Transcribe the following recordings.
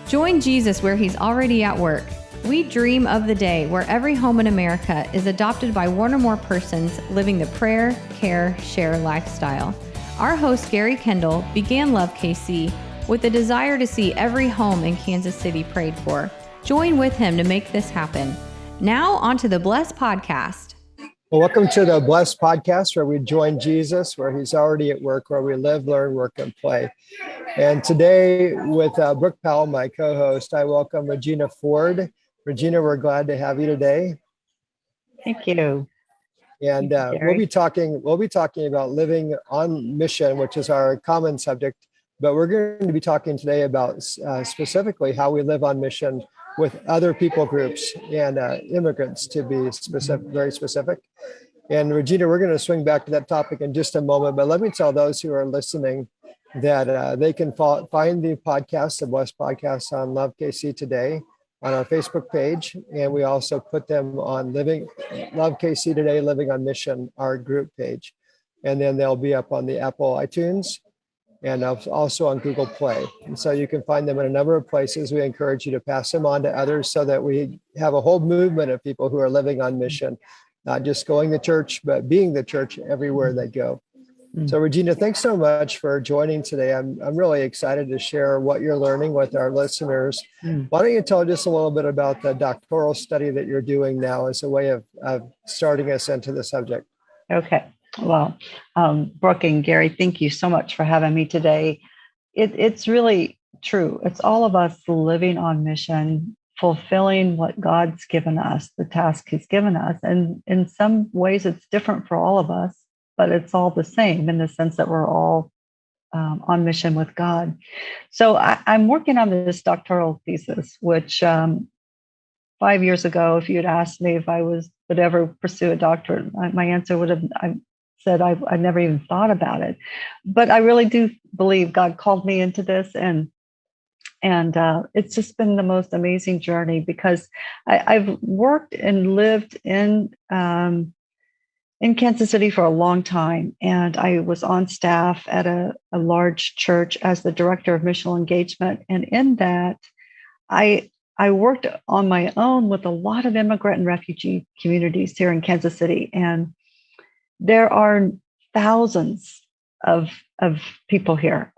Join Jesus where he's already at work. We dream of the day where every home in America is adopted by one or more persons living the prayer, care, share lifestyle. Our host, Gary Kendall, began Love KC with the desire to see every home in Kansas City prayed for. Join with him to make this happen. Now, on to the Blessed Podcast. Well, welcome to the Blessed Podcast, where we join Jesus where he's already at work, where we live, learn, work, and play. And today, with Brooke Powell, my co-host, I welcome Regina Foard. Regina, we're glad to have you today. Thank you. And we'll be talking about living on mission, which is our common subject. But we're going to be talking today about specifically how we live on mission with other people groups and immigrants, to be specific, very specific. And Regina, we're going to swing back to that topic in just a moment. But let me tell those who are listening that they can find the podcast, the Blessed Podcast, on Love KC Today on our Facebook page. And we also put them on Love KC Today, Living on Mission, our group page. And then they'll be up on the Apple iTunes and also on Google Play. And so you can find them in a number of places. We encourage you to pass them on to others so that we have a whole movement of people who are living on mission, not just going to church, but being the church everywhere they go. So Regina, thanks so much for joining today. I'm really excited to share what you're learning with our listeners. Why don't you tell just a little bit about the doctoral study that you're doing now as a way of starting us into the subject? Okay. Well, Brooke and Gary, thank you so much for having me today. It's really true. It's all of us living on mission, fulfilling what God's given us, the task he's given us. And in some ways, it's different for all of us, but it's all the same in the sense that we're all on mission with God. So I'm working on this doctoral thesis, which 5 years ago, if you'd asked me if I would ever pursue a doctorate, my answer would have said I never even thought about it. But I really do believe God called me into this, and it's just been the most amazing journey because I've worked and lived in Kansas City for a long time, and I was on staff at a large church as the director of missional engagement. And in that, I worked on my own with a lot of immigrant and refugee communities here in Kansas City. And there are thousands of people here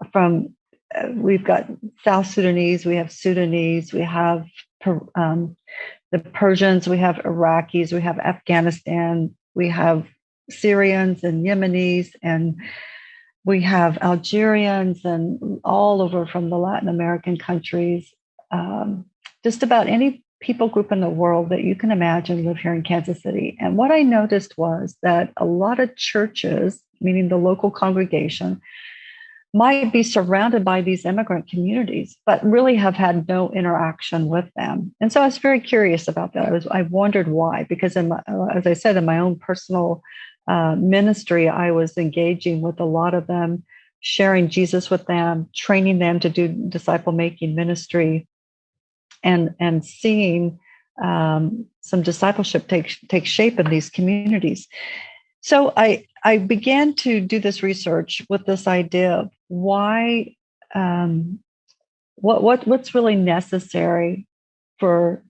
we've got South Sudanese, we have Sudanese, we have the Persians, we have Iraqis, we have Afghanistan, we have Syrians and Yemenis, and we have Algerians and all over from the Latin American countries. Just about any people group in the world that you can imagine live here in Kansas City. And what I noticed was that a lot of churches, meaning the local congregation, might be surrounded by these immigrant communities, but really have had no interaction with them. And so I was very curious about that. I wondered why, because as I said, in my own personal ministry, I was engaging with a lot of them, sharing Jesus with them, training them to do disciple-making ministry, and seeing some discipleship take shape in these communities. So I began to do this research with this idea of why, what's really necessary for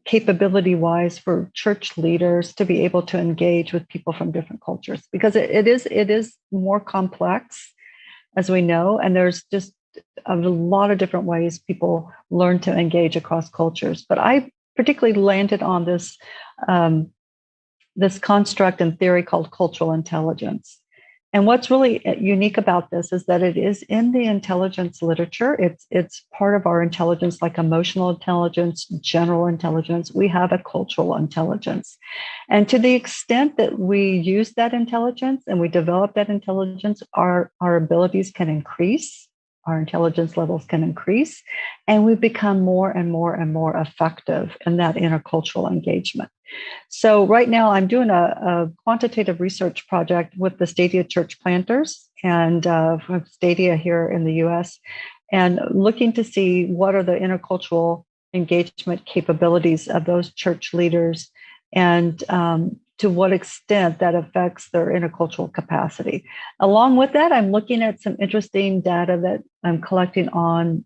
capability-wise for church leaders to be able to engage with people from different cultures, because it is more complex, as we know, and there's just a lot of different ways people learn to engage across cultures. But I particularly landed on this construct and theory called cultural intelligence. And what's really unique about this is that it is in the intelligence literature. It's part of our intelligence, like emotional intelligence, general intelligence. We have a cultural intelligence. And to the extent that we use that intelligence and we develop that intelligence, our abilities can increase. Our intelligence levels can increase, and we become more and more and more effective in that intercultural engagement. So right now I'm doing a quantitative research project with the Stadia Church Planters and from Stadia here in the US, and looking to see what are the intercultural engagement capabilities of those church leaders, and to what extent that affects their intercultural capacity. Along with that, I'm looking at some interesting data that I'm collecting on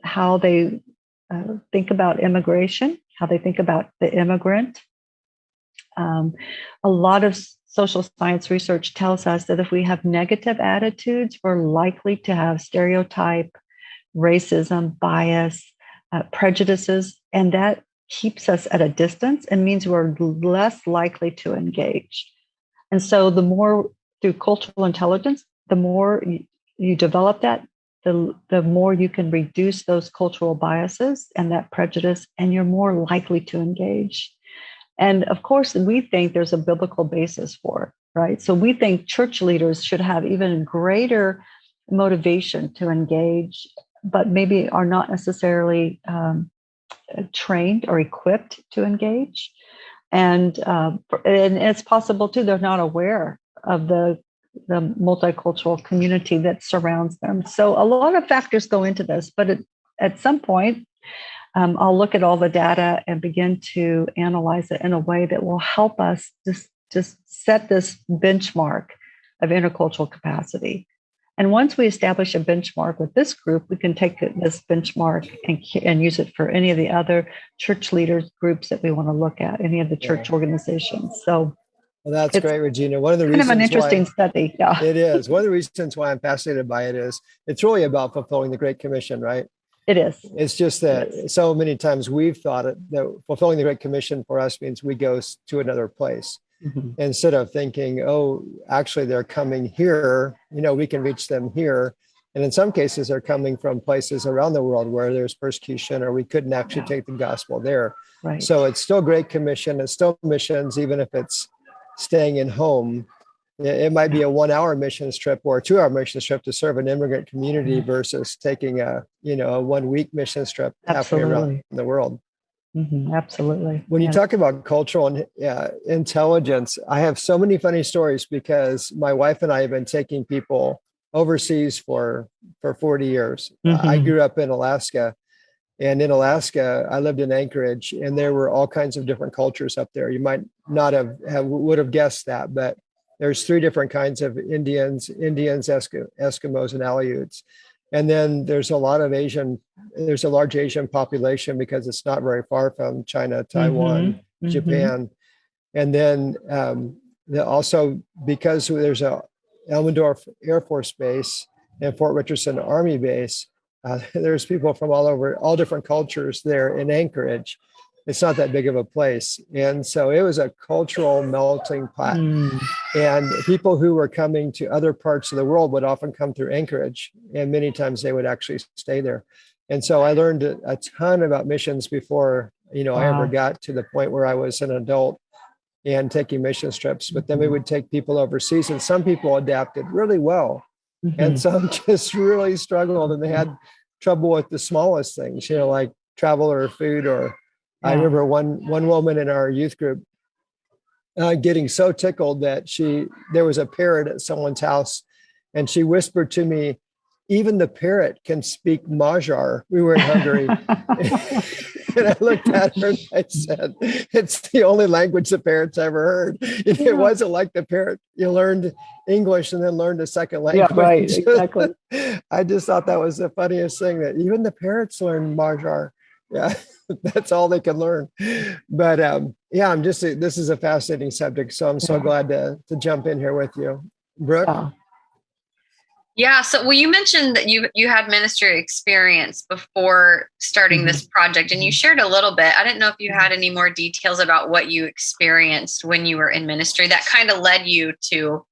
how they think about immigration, how they think about the immigrant. A lot of social science research tells us that if we have negative attitudes, we're likely to have stereotype, racism, bias, prejudices, and that keeps us at a distance and means we're less likely to engage. And so the more through cultural intelligence, the more you develop that, the more you can reduce those cultural biases and that prejudice, and you're more likely to engage. And of course, we think there's a biblical basis for it, right? So we think church leaders should have even greater motivation to engage, but maybe are not necessarily trained or equipped to engage. And it's possible too, they're not aware of the multicultural community that surrounds them. So a lot of factors go into this, but at some point, I'll look at all the data and begin to analyze it in a way that will help us just set this benchmark of intercultural capacity. And once we establish a benchmark with this group, we can take this benchmark and use it for any of the other church leaders groups that we want to look at, any of the church organizations. So well, that's great, Regina. One of the reasons kind of an interesting why, study. Yeah, it is. One of the reasons why I'm fascinated by it is it's really about fulfilling the Great Commission, right? It is. It's just that so many times we've thought that fulfilling the Great Commission for us means we go to another place. Mm-hmm. Instead of thinking, oh, actually, they're coming here, we can reach them here. And in some cases, they're coming from places around the world where there's persecution or we couldn't actually take the gospel there. Right. So it's still Great Commission. It's still missions, even if it's staying in home. It might be a 1-hour missions trip or a 2-hour missions trip to serve an immigrant community versus taking a 1-week missions trip halfway around the world. Mm-hmm, absolutely. When you talk about cultural intelligence, I have so many funny stories because my wife and I have been taking people overseas for 40 years. Mm-hmm. I grew up in Alaska, and in Alaska, I lived in Anchorage, and there were all kinds of different cultures up there. You might not would have guessed that, but there's 3 different kinds of Indians, Eskimos, and Aleuts. And then there's a large Asian population because it's not very far from China, Taiwan, mm-hmm. Japan. And then also because there's a Elmendorf Air Force Base and Fort Richardson Army Base, there's people from all different cultures there in Anchorage. It's not that big of a place. And so it was a cultural melting pot. Mm. And people who were coming to other parts of the world would often come through Anchorage. And many times they would actually stay there. And so I learned a ton about missions before, I ever got to the point where I was an adult and taking mission trips. But then we would take people overseas, and some people adapted really well. Mm-hmm. And some just really struggled, and they had trouble with the smallest things, like travel or food or I remember one woman in our youth group getting so tickled that there was a parrot at someone's house, and she whispered to me, "Even the parrot can speak Magyar." We were in Hungary. And I looked at her and I said, "It's the only language the parrot's ever heard." It wasn't like the parrot, you learned English and then learned a second language. Yeah, right, exactly. I just thought that was the funniest thing, that even the parrots learn Magyar. Yeah, that's all they can learn. But this is a fascinating subject. So I'm so glad to jump in here with you. Brooke? Yeah. So, you mentioned that you had ministry experience before starting this project, and you shared a little bit. I didn't know if you had any more details about what you experienced when you were in ministry that kind of led you to.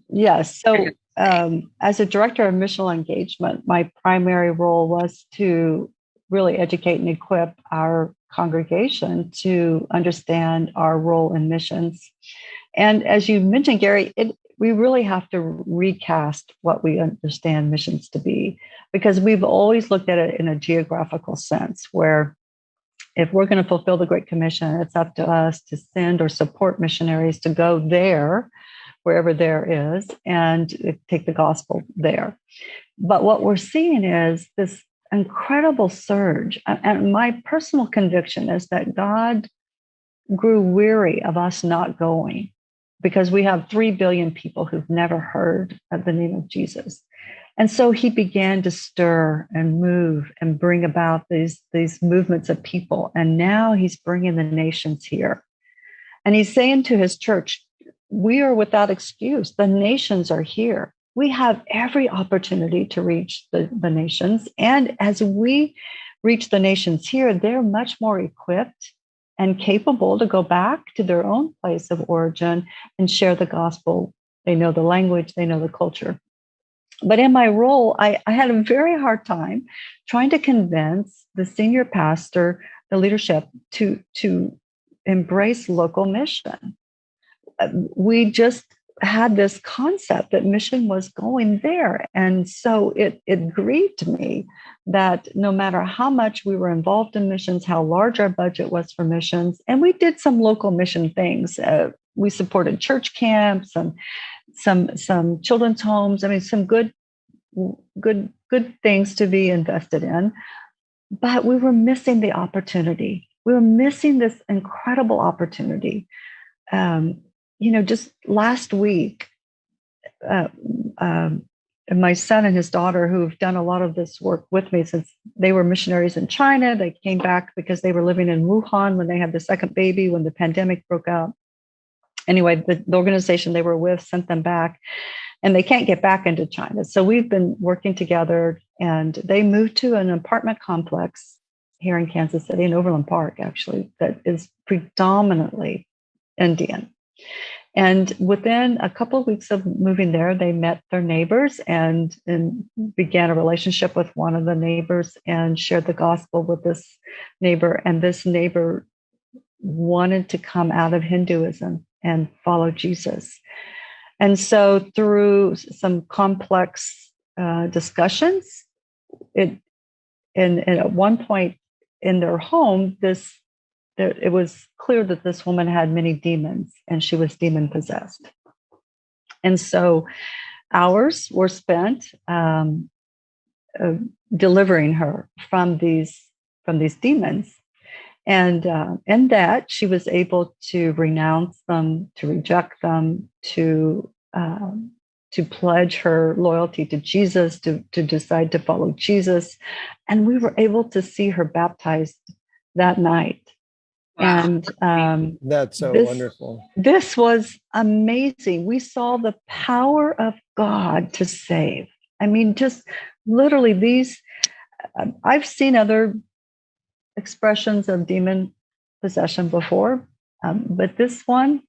Yes. So as a director of missional engagement, my primary role was to really educate and equip our congregation to understand our role in missions. And as you mentioned, Gary, we really have to recast what we understand missions to be, because we've always looked at it in a geographical sense, where if we're going to fulfill the Great Commission, it's up to us to send or support missionaries to go there, wherever there is, and take the gospel there. But what we're seeing is this incredible surge. And my personal conviction is that God grew weary of us not going because we have 3 billion people who've never heard of the name of Jesus. And so he began to stir and move and bring about these movements of people. And now he's bringing the nations here. And he's saying to his church, we are without excuse. The nations are here. We have every opportunity to reach the nations. And as we reach the nations here, they're much more equipped and capable to go back to their own place of origin and share the gospel. They know the language, they know the culture. But in my role, I had a very hard time trying to convince the senior pastor, the leadership, to embrace local mission. We just had this concept that mission was going there. And so it grieved me that no matter how much we were involved in missions, how large our budget was for missions, and we did some local mission things. We supported church camps and some children's homes. I mean, some good things to be invested in. But we were missing the opportunity. We were missing this incredible opportunity. Just last week, my son and his daughter, who've done a lot of this work with me since they were missionaries in China, they came back because they were living in Wuhan when they had the second baby, when the pandemic broke out. Anyway, the organization they were with sent them back, and they can't get back into China. So we've been working together, and they moved to an apartment complex here in Kansas City, in Overland Park, actually, that is predominantly Indian. And within a couple of weeks of moving there, they met their neighbors and began a relationship with one of the neighbors and shared the gospel with this neighbor. And this neighbor wanted to come out of Hinduism and follow Jesus. And so through some complex discussions, and at one point in their home, it was clear that this woman had many demons and she was demon possessed. And so hours were spent delivering her from these demons. And in that, she was able to renounce them, to reject them, to pledge her loyalty to Jesus, to decide to follow Jesus. And we were able to see her baptized that night. Wow. And that's so wonderful. This was amazing. We saw the power of God to save. I mean, just literally these, I've seen other expressions of demon possession before, but this one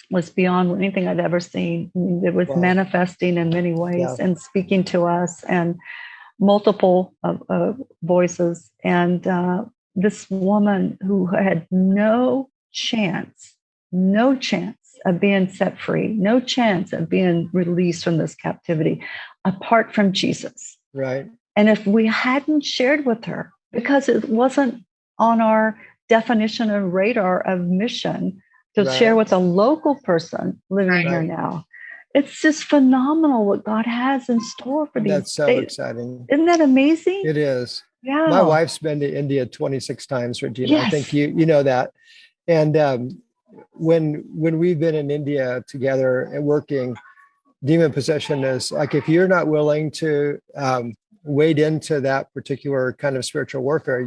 was beyond anything I'd ever seen. I mean, it was manifesting in many ways and speaking to us, and multiple voices. And this woman who had no chance of being set free, no chance of being released from this captivity apart from Jesus. Right. And if we hadn't shared with her, because it wasn't on our definition and radar of mission to share with a local person living here now, it's just phenomenal what God has in store for these. That's so exciting. Isn't that amazing? It is. Yeah. My wife's been to India 26 times, Regina. Yes. I think you know that. And when we've been in India together and working, demon possession is like, if you're not willing to wade into that particular kind of spiritual warfare,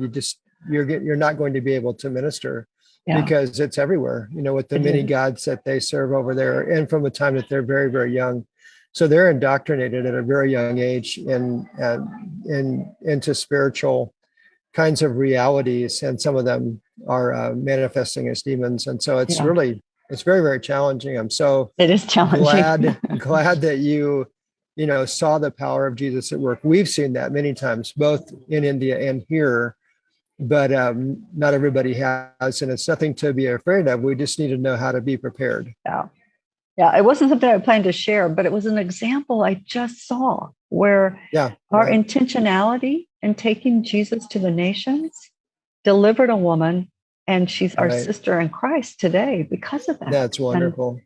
you're not going to be able to minister because it's everywhere, with the many gods that they serve over there, and from the time that they're very, very young. So they're indoctrinated at a very young age into spiritual kinds of realities, and some of them are manifesting as demons. And so it's very, very challenging. I'm so it is challenging. glad that you saw the power of Jesus at work. We've seen that many times, both in India and here, but not everybody has, and it's nothing to be afraid of. We just need to know how to be prepared. Yeah, it wasn't something I planned to share, but it was an example I just saw where our intentionality in taking Jesus to the nations delivered a woman, and she's our sister in Christ today because of that. That's wonderful.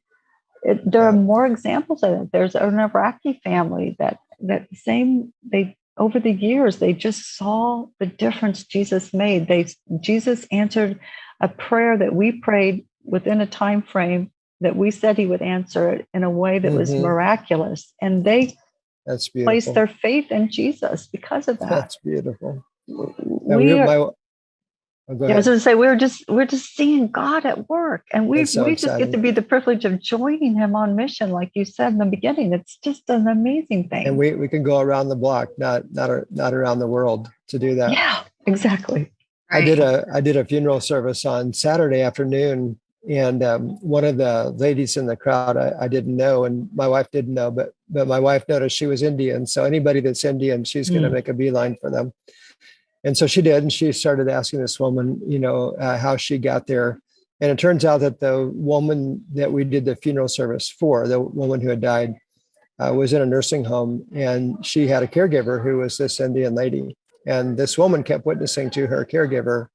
There are more examples of it. There's an Iraqi family that they over the years, they just saw the difference Jesus made. Jesus answered a prayer that we prayed within a time frame that we said he would answer it in a way that was miraculous. And they placed their faith in Jesus because of that. That's beautiful. I was going to say we're just seeing God at work, and we just get to be the privilege of joining him on mission, like you said in the beginning. It's just an amazing thing. And we can go around the block, not around the world, to do that. Yeah, exactly. Right. I did a funeral service on Saturday afternoon, and one of the ladies in the crowd I didn't know, and my wife didn't know, but my wife noticed she was Indian. So anybody that's Indian, she's going to make a beeline for them. And so she did, and she started asking this woman, how she got there. And it turns out that the woman that we did the funeral service for, the woman who had died, was in a nursing home, and she had a caregiver who was this Indian lady. And this woman kept witnessing to her caregiver,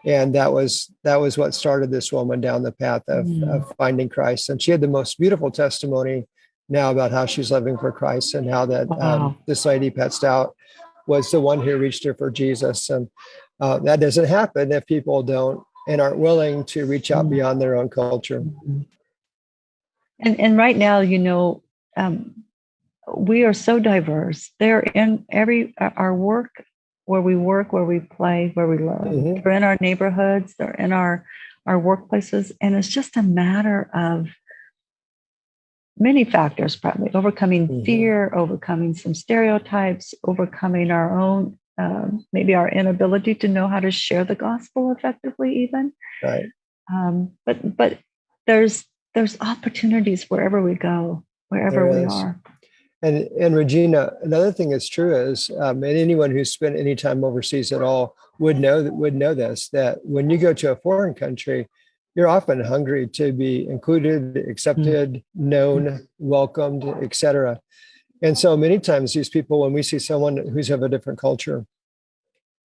and that was what started this woman down the path of finding Christ. And she had the most beautiful testimony now about how she's living for Christ, and how that this lady Pat out was the one who reached her for Jesus. And that doesn't happen if people don't and aren't willing to reach out beyond their own culture. And right now, we are so diverse. They're in our work, where we play, where we live. They're in our neighborhoods, they're in our workplaces. And it's just a matter of many factors, probably overcoming fear, overcoming some stereotypes, overcoming our own, maybe our inability to know how to share the gospel effectively, even. Right. But there's opportunities wherever we go, wherever we are. And Regina, another thing that's true is, and anyone who's spent any time overseas at all would know this, that when you go to a foreign country, you're often hungry to be included, accepted, known, welcomed, etc. And so many times these people, when we see someone who's of a different culture,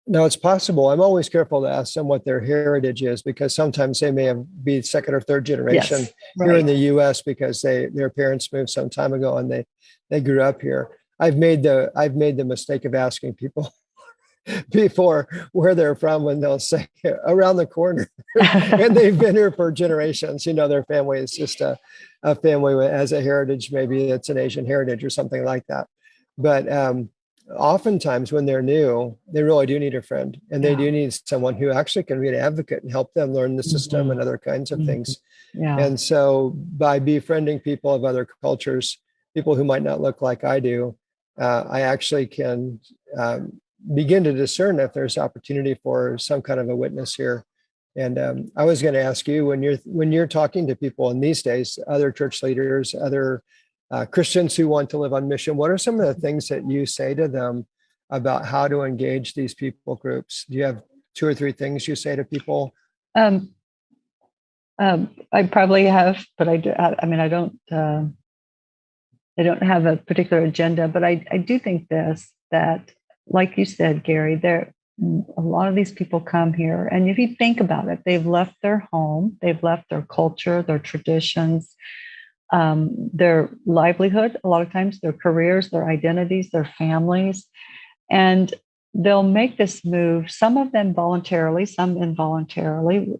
now it's possible, I'm always careful to ask them what their heritage is, because sometimes they may be second or third generation here in the US because their parents moved some time ago and they grew up here. I've made the mistake of asking people before where they're from, when they'll say around the corner, and they've been here for generations. Their family is just a family that has a heritage, maybe it's an Asian heritage or something like that. But oftentimes when they're new, they really do need a friend, and they do need someone who actually can be an advocate and help them learn the system and other kinds of things. Yeah. And so by befriending people of other cultures, people who might not look like I do, I actually can begin to discern if there's opportunity for some kind of a witness here. And I was going to ask you, when you're talking to people in these days, other church leaders, other Christians who want to live on mission, what are some of the things that you say to them about how to engage these people groups? Do you have 2 or 3 things you say to people? I probably have, but I don't have a particular agenda, but I do think that, like you said, Gary, a lot of these people come here, and if you think about it, they've left their home, they've left their culture, their traditions, their livelihood, a lot of times their careers, their identities, their families, and they'll make this move, some of them voluntarily, some involuntarily,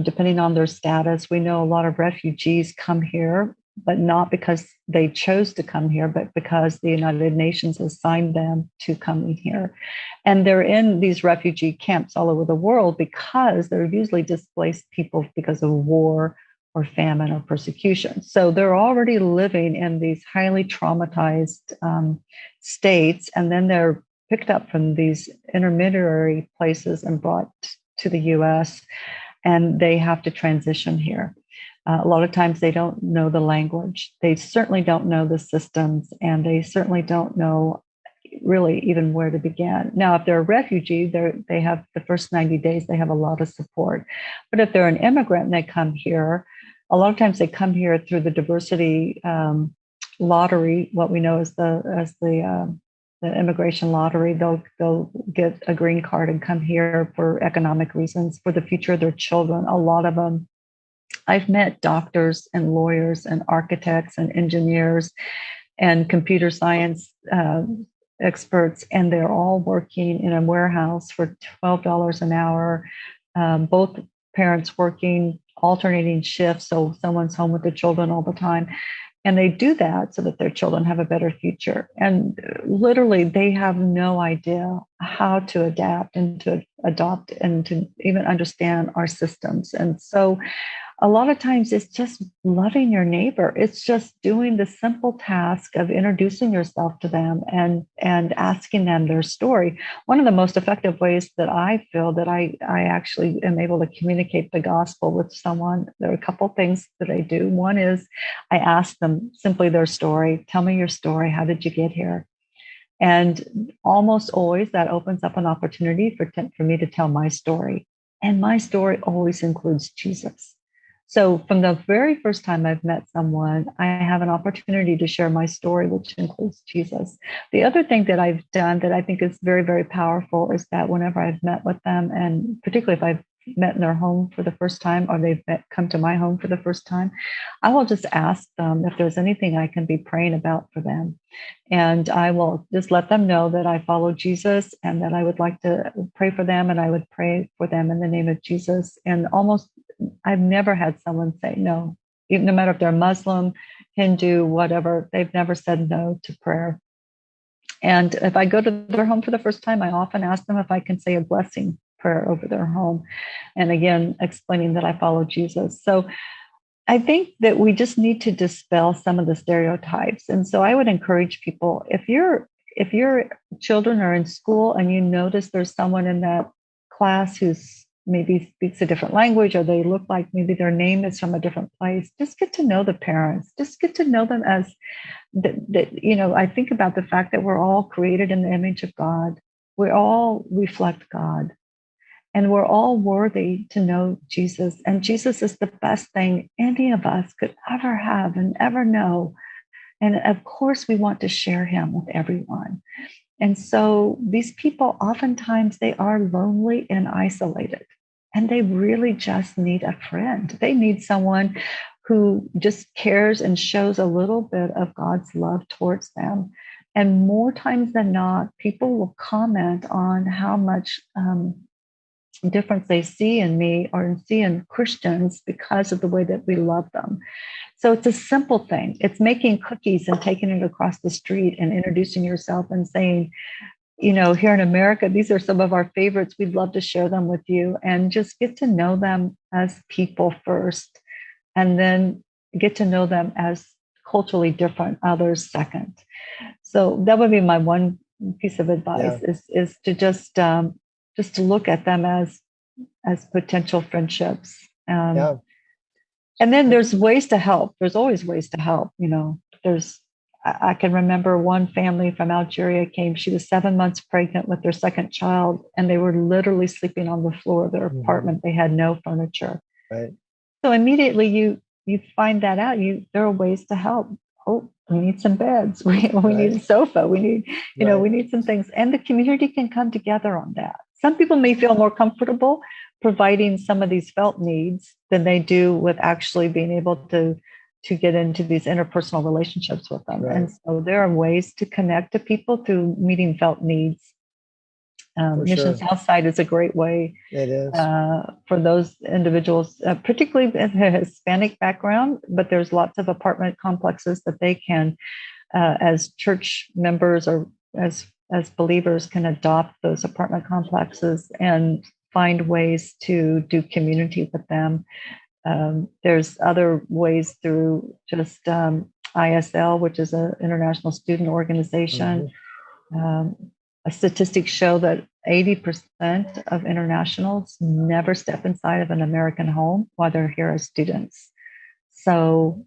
depending on their status. We know a lot of refugees come here, but not because they chose to come here, but because the United Nations assigned them to coming here. And they're in these refugee camps all over the world because they're usually displaced people because of war or famine or persecution. So they're already living in these highly traumatized states, and then they're picked up from these intermediary places and brought to the US, and they have to transition here. A lot of times they don't know the language. They certainly don't know the systems, and they certainly don't know really even where to begin. Now, if they're a refugee, they have the first 90 days, they have a lot of support. But if they're an immigrant and they come here, a lot of times they come here through the diversity lottery, what we know as the immigration lottery. They'll get a green card and come here for economic reasons, for the future of their children. A lot of them. I've met doctors and lawyers and architects and engineers and computer science experts, and they're all working in a warehouse for $12 an hour. Both parents working alternating shifts, so someone's home with the children all the time. And they do that so that their children have a better future. And literally, they have no idea how to adapt and to adopt and to even understand our systems. And so a lot of times it's just loving your neighbor. It's just doing the simple task of introducing yourself to them and asking them their story. One of the most effective ways that I feel that I actually am able to communicate the gospel with someone, there are a couple things that I do. One is I ask them simply their story. Tell me your story. How did you get here? And almost always that opens up an opportunity for me to tell my story. And my story always includes Jesus. So from the very first time I've met someone, I have an opportunity to share my story, which includes Jesus. The other thing that I've done that I think is very, very powerful is that whenever I've met with them, and particularly if I've met in their home for the first time, or they've come to my home for the first time, I will just ask them if there's anything I can be praying about for them. And I will just let them know that I follow Jesus and that I would like to pray for them, and I would pray for them in the name of Jesus. And I've never had someone say no, even no matter if they're Muslim, Hindu, whatever, they've never said no to prayer. And if I go to their home for the first time, I often ask them if I can say a blessing prayer over their home. And again, explaining that I follow Jesus. So I think that we just need to dispel some of the stereotypes. And so I would encourage people, if your children are in school and you notice there's someone in that class who's maybe speaks a different language, or they look like maybe their name is from a different place, just get to know the parents, just get to know them as that. I think about the fact that we're all created in the image of God. We all reflect God, and we're all worthy to know Jesus. And Jesus is the best thing any of us could ever have and ever know. And of course, we want to share him with everyone. And so these people, oftentimes they are lonely and isolated, and they really just need a friend. They need someone who just cares and shows a little bit of God's love towards them. And more times than not, people will comment on how much difference they see in me or see in Christians because of the way that we love them. So it's a simple thing. It's making cookies and taking it across the street and introducing yourself and saying, here in America, these are some of our favorites. We'd love to share them with you, and just get to know them as people first, and then get to know them as culturally different others second. So that would be my one piece of advice, is to just to look at them as potential friendships. And then there's ways to help. There's always ways to help. I can remember one family from Algeria came. She was 7 months pregnant with their second child, and they were literally sleeping on the floor of their apartment. They had no furniture. Right. So immediately you find that out. There are ways to help. Oh, we need some beds. We need a sofa. We need, we need some things. And the community can come together on that. Some people may feel more comfortable providing some of these felt needs than they do with actually being able to get into these interpersonal relationships with them. Right. And so there are ways to connect to people through meeting felt needs. Mission Southside is a great way. It is. For those individuals, particularly in a Hispanic background, but there's lots of apartment complexes that they can, as church members or as believers, can adopt those apartment complexes and find ways to do community with them. There's other ways through just ISL, which is an international student organization. Statistics show that 80% of internationals never step inside of an American home while they're here as students. So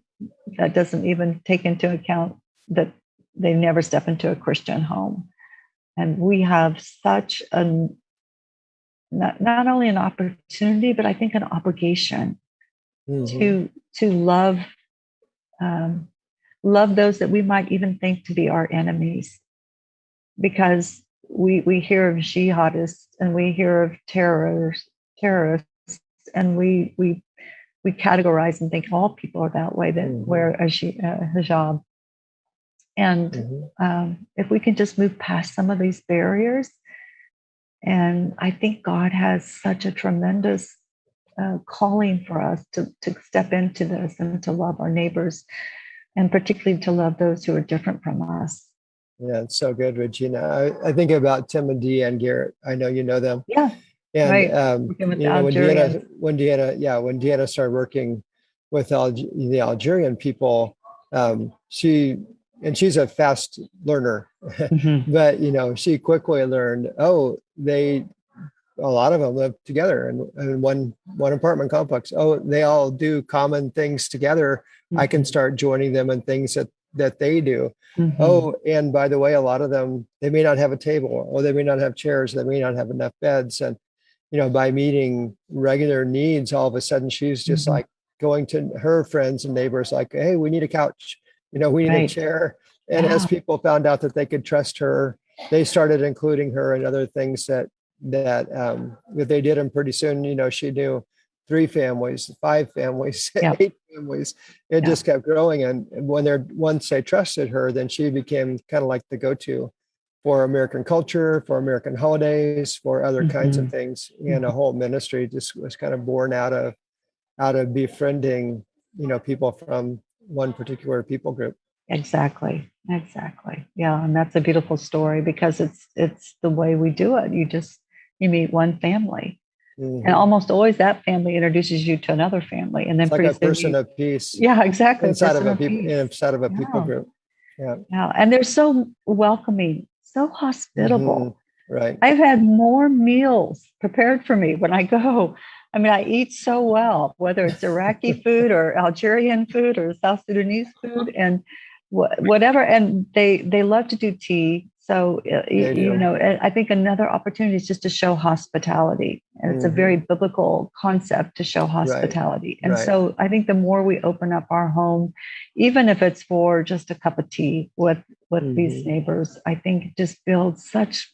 that doesn't even take into account that they never step into a Christian home. And we have such not only an opportunity, but I think an obligation to love those that we might even think to be our enemies, because we hear of jihadists and we hear of terrorists, and we categorize and think all people are that way that wear a hijab. And if we can just move past some of these barriers, and I think God has such a tremendous calling for us to step into this and to love our neighbors, and particularly to love those who are different from us. Yeah, it's so good, Regina. I think about Tim and Deanne Garrett. I know you know them. Yeah, and right. When Deanna started working with the Algerian people, she's a fast learner, but she quickly learned, a lot of them live together in one apartment complex. Oh, they all do common things together. I can start joining them in things that they do. Oh, and by the way, a lot of them, they may not have a table, or they may not have chairs, they may not have enough beds. And, by meeting regular needs, all of a sudden she's just like going to her friends and neighbors like, hey, we need a couch, we need a chair. And as people found out that they could trust her, they started including her in other things that they did. And pretty soon, she knew 3 families, 5 families, 8 families. It just kept growing. And once they trusted her, then she became kind of like the go-to for American culture, for American holidays, for other kinds of things. And a whole ministry just was kind of born out of befriending, people from one particular people group. Exactly. Yeah. And that's a beautiful story, because it's the way we do it. You meet one family, and almost always that family introduces you to another family, and then it's like a person of peace. Yeah, exactly. Inside of a people group. Yeah. And they're so welcoming, so hospitable. Right. I've had more meals prepared for me when I go. I mean, I eat so well, whether it's Iraqi food or Algerian food or South Sudanese food and whatever. And they love to do tea. So, I think another opportunity is just to show hospitality. And it's a very biblical concept to show hospitality. And so I think the more we open up our home, even if it's for just a cup of tea with these neighbors, I think it just builds such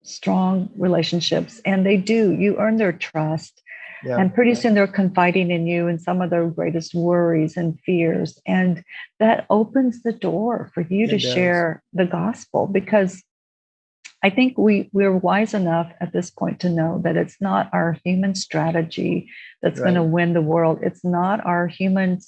strong relationships. And you earn their trust. Yeah, and pretty soon they're confiding in you in some of their greatest worries and fears. And that opens the door for you to share the gospel, because I think we're wise enough at this point to know that it's not our human strategy that's going to win the world. It's not our human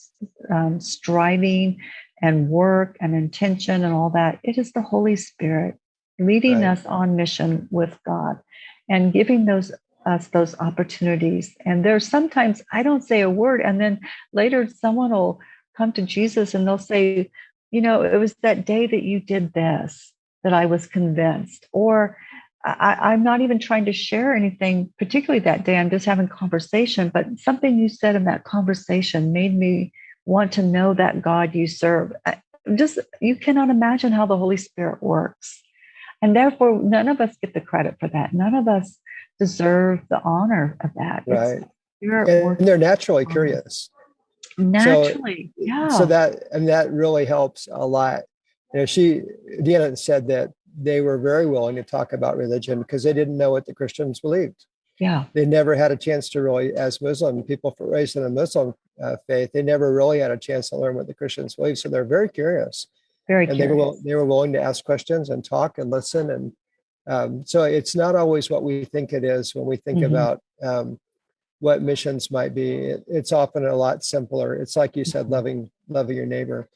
striving and work and intention and all that. It is the Holy Spirit leading us on mission with God and giving us those opportunities. And there's sometimes I don't say a word, and then later someone will come to Jesus and they'll say, it was that day that you did this that I was convinced. Or I'm not even trying to share anything particularly that day. I'm just having conversation, but something you said in that conversation made me want to know that God you serve. You cannot imagine how the Holy Spirit works. And therefore, none of us get the credit for that. None of us deserve the honor of that. Right. And they're naturally curious. Naturally. So that really helps a lot. Deanna said that they were very willing to talk about religion because they didn't know what the Christians believed. Yeah. They never had a chance to really, as Muslim people raised in a Muslim faith, they never really had a chance to learn what the Christians believe. So they're very curious. Very curious. They were willing to ask questions and talk and listen. And so it's not always what we think it is when we think about what missions might be. It's often a lot simpler. It's like you said, loving your neighbor.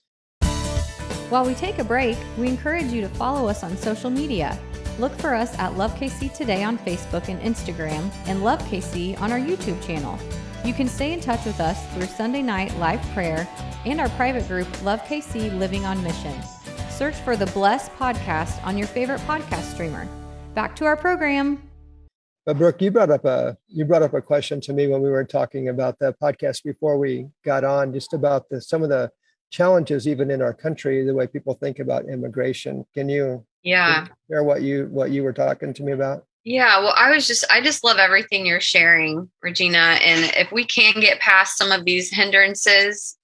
While we take a break, we encourage you to follow us on social media. Look for us at Love KC Today on Facebook and Instagram, and Love KC on our YouTube channel. You can stay in touch with us through Sunday night live prayer and our private group, Love KC Living on Mission. Search for the Bless Podcast on your favorite podcast streamer. Back to our program. But Brooke, you brought up a question to me when we were talking about the podcast before we got on, just about some of the challenges even in our country, the way people think about immigration. Can you share what you were talking to me about? Yeah, well, I just love everything you're sharing, Regina. And if we can get past some of these hindrances,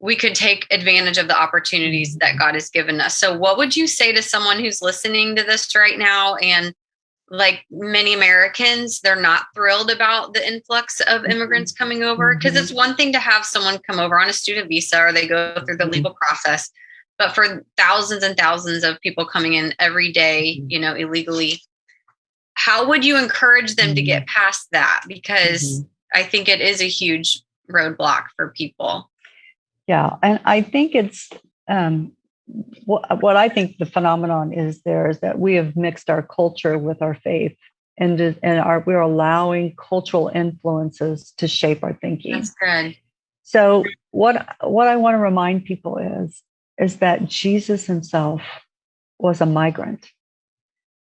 we could take advantage of the opportunities that God has given us. So what would you say to someone who's listening to this right now? And like many Americans, they're not thrilled about the influx of immigrants coming over, because it's one thing to have someone come over on a student visa or they go through the legal process. But for thousands and thousands of people coming in every day, illegally, how would you encourage them to get past that? Because I think it is a huge roadblock for people. Yeah. And I think it's, what I think the phenomenon is that we have mixed our culture with our faith, and we're allowing cultural influences to shape our thinking. That's good. So what I want to remind people is that Jesus himself was a migrant.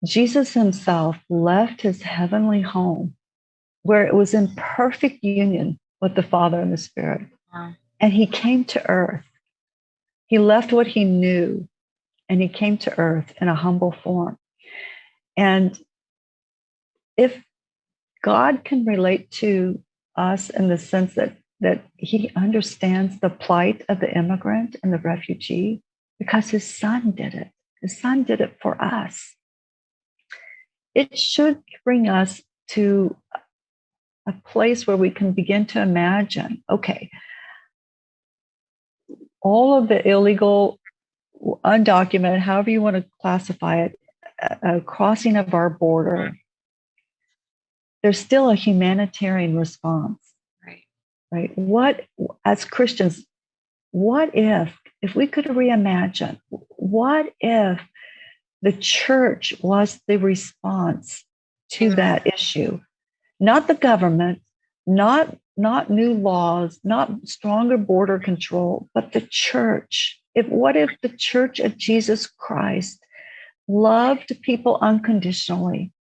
Jesus himself left his heavenly home where it was in perfect union with the Father and the Spirit. Wow. And he came to earth. He left what he knew and he came to earth in a humble form. And if God can relate to us in the sense that he understands the plight of the immigrant and the refugee, because his son did it. His son did it for us. It should bring us to a place where we can begin to imagine, okay, all of the illegal, undocumented, however you want to classify it, crossing of our border, there's still a humanitarian response. Right? What, as Christians, what if we could reimagine, what if the church was the response to that issue? Not the government, not new laws, not stronger border control, but the church. What if the church of Jesus Christ loved people unconditionally,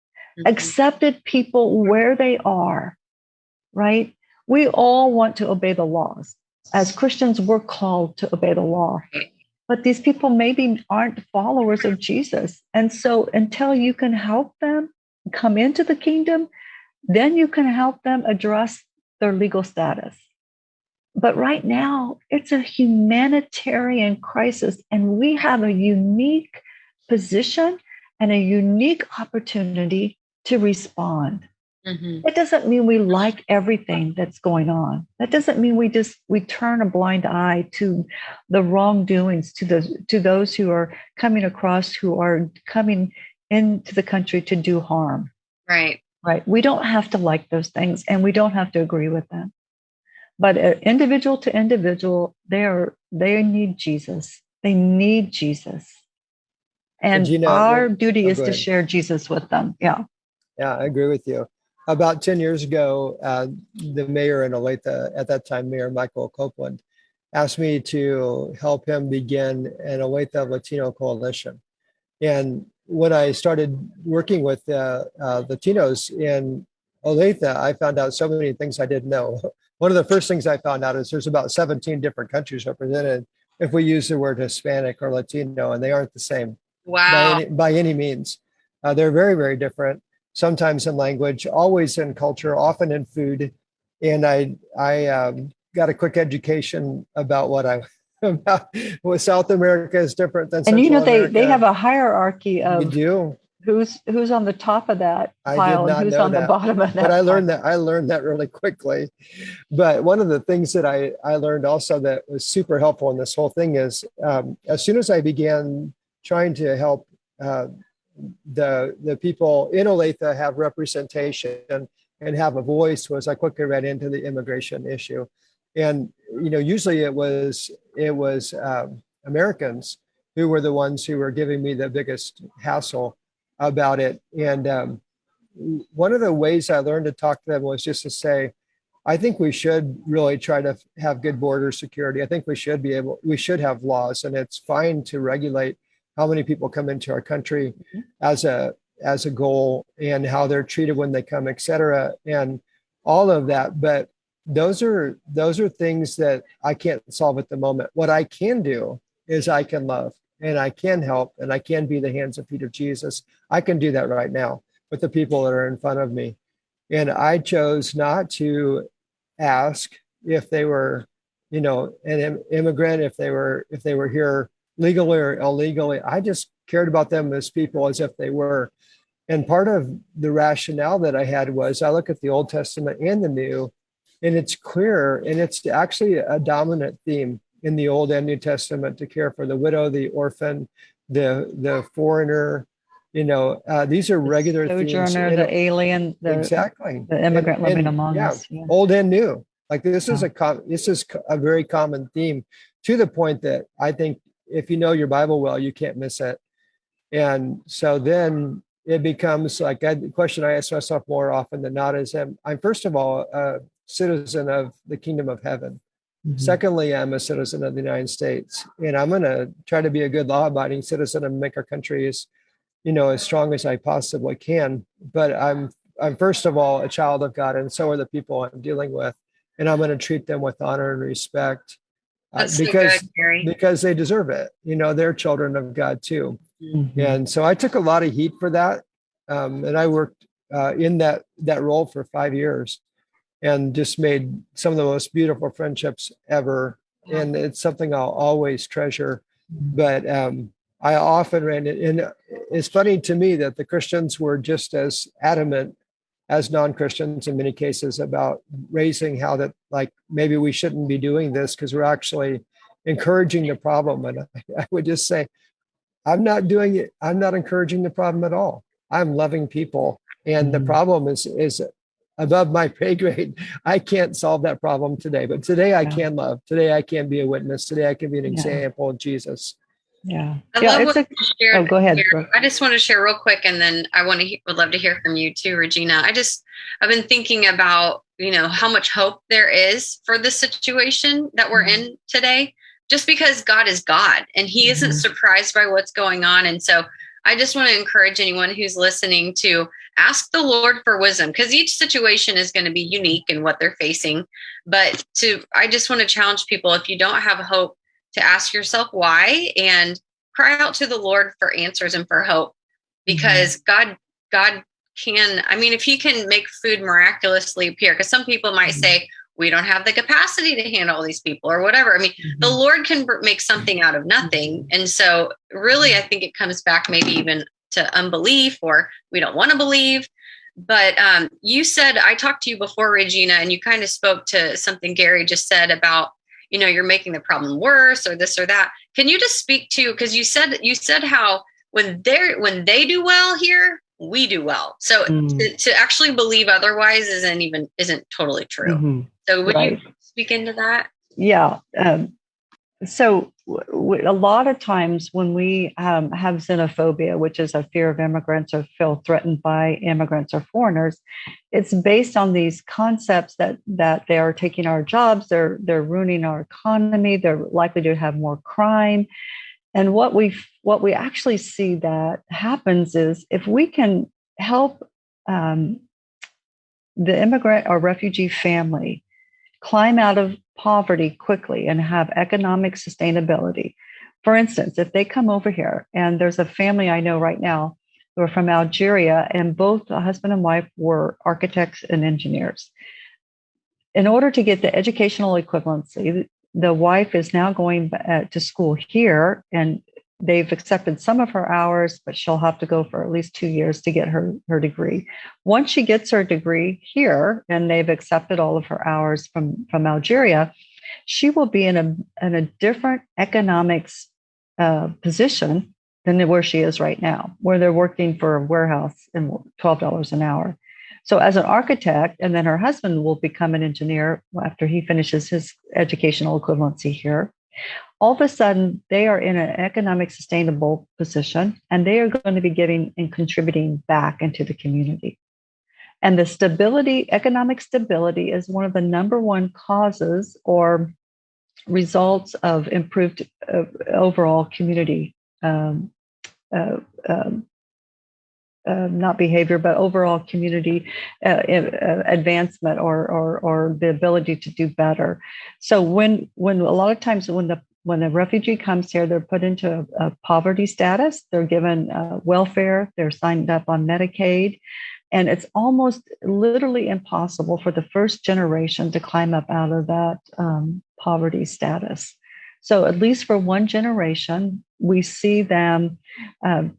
accepted people where they are, right? We all want to obey the laws. As Christians, we're called to obey the law. But these people maybe aren't followers of Jesus. And so until you can help them come into the kingdom, then you can help them address their legal status. But right now, it's a humanitarian crisis, and we have a unique position and a unique opportunity to respond. It doesn't mean we like everything that's going on. That doesn't mean we turn a blind eye to the wrongdoings, to those who are coming across, who are coming into the country to do harm. Right. We don't have to like those things, and we don't have to agree with them. But individual to individual, they need Jesus. They need Jesus. And Regina, our duty is to share Jesus with them. Yeah. Yeah, I agree with you. About 10 years ago, the mayor in Olathe, at that time, Mayor Michael Copeland, asked me to help him begin an Olathe Latino coalition. And when I started working with Latinos in Olathe, I found out so many things I didn't know. One of the first things I found out is there's about 17 different countries represented if we use the word Hispanic or Latino, and they aren't the same. Wow. By any means. They're very, very different. Sometimes in language, always in culture, often in food. And I got a quick education about what South America is different than Central America. They have a hierarchy of you do. Who's on the top of that pile and who's on the bottom of that. But I learned that really quickly. But one of the things that I learned also that was super helpful in this whole thing is as soon as I began trying to help the people in Olathe have representation and have a voice, was I quickly ran into the immigration issue. And usually it was Americans who were the ones who were giving me the biggest hassle about it. And one of the ways I learned to talk to them was just to say, I think we should really try to have good border security. I think we should have laws, and it's fine to regulate how many people come into our country as a goal, and how they're treated when they come, et cetera, and all of that. But those are things that I can't solve at the moment. What I can do is I can love, and I can help, and I can be the hands and feet of Jesus. I can do that right now with the people that are in front of me. And I chose not to ask if they were, an immigrant, if they were here legally or illegally. I just cared about them as people, as if they were. And part of the rationale that I had was I look at the Old Testament and the New, and it's clear, and it's actually a dominant theme in the Old and New Testament to care for the widow, the orphan, the foreigner. These are regular sojourner, themes. The alien, exactly, the immigrant living among us. Yeah. Old and new. Like this is a very common theme, to the point that I think if you know your Bible well, you can't miss it. And so then it becomes like the question I ask myself more often than not is, I'm first of all a citizen of the kingdom of heaven. Mm-hmm. Secondly, I'm a citizen of the United States, and I'm going to try to be a good law-abiding citizen and make our country as strong as I possibly can. But I'm first of all a child of God, and so are the people I'm dealing with, and I'm going to treat them with honor and respect because they deserve it. They're children of God too. Mm-hmm. And so I took a lot of heat for that, and I worked in that role for 5 years, and just made some of the most beautiful friendships ever. And it's something I'll always treasure. But I often ran it, and it's funny to me that the Christians were just as adamant as non-Christians in many cases about raising how that, like, maybe we shouldn't be doing this because we're actually encouraging the problem. And I would just say, I'm not doing it. I'm not encouraging the problem at all. I'm loving people. And the problem is above my pay grade. I can't solve that problem today, but today I can love. Today I can be a witness. Today I can be an example of Jesus. Yeah. I love what you shared. Oh, go ahead. I just want to share real quick, and then I would love to hear from you too, Regina. I've been thinking about, how much hope there is for this situation that we're in today, just because God is God and he isn't surprised by what's going on. And so I just want to encourage anyone who's listening to ask the Lord for wisdom, because each situation is going to be unique in what they're facing. But I just want to challenge people, if you don't have hope, to ask yourself why and cry out to the Lord for answers and for hope, because God can, if he can make food miraculously appear, because some people might say, we don't have the capacity to handle these people or whatever. The Lord can make something out of nothing. And so really, I think it comes back maybe even to unbelief, or we don't want to believe. But you said, I talked to you before, Regina, and you kind of spoke to something Gary just said about, you're making the problem worse or this or that. Can you just speak to, because you said how when they do well here, we do well. So to actually believe otherwise isn't totally true. Mm-hmm. So would you speak into that? Yeah. So a lot of times when we have xenophobia, which is a fear of immigrants or feel threatened by immigrants or foreigners, it's based on these concepts that they are taking our jobs, they're ruining our economy, they're likely to have more crime. And what we actually see that happens is, if we can help the immigrant or refugee family climb out of poverty quickly and have economic sustainability. For instance, if they come over here, and there's a family I know right now who are from Algeria, and both the husband and wife were architects and engineers. In order to get the educational equivalency, the wife is now going to school here, and they've accepted some of her hours, but she'll have to go for at least 2 years to get her degree. Once she gets her degree here, and they've accepted all of her hours from Algeria, she will be in a different economics position than where she is right now, where they're working for a warehouse and $12 an hour. So as an architect, and then her husband will become an engineer after he finishes his educational equivalency here. All of a sudden, they are in an economic sustainable position, and they are going to be giving and contributing back into the community. And the economic stability is one of the number one causes or results of improved overall community, not behavior, but overall community advancement or the ability to do better. So when a lot of times when a refugee comes here, they're put into a poverty status, they're given welfare, they're signed up on Medicaid, and it's almost literally impossible for the first generation to climb up out of that poverty status. So at least for one generation, we see them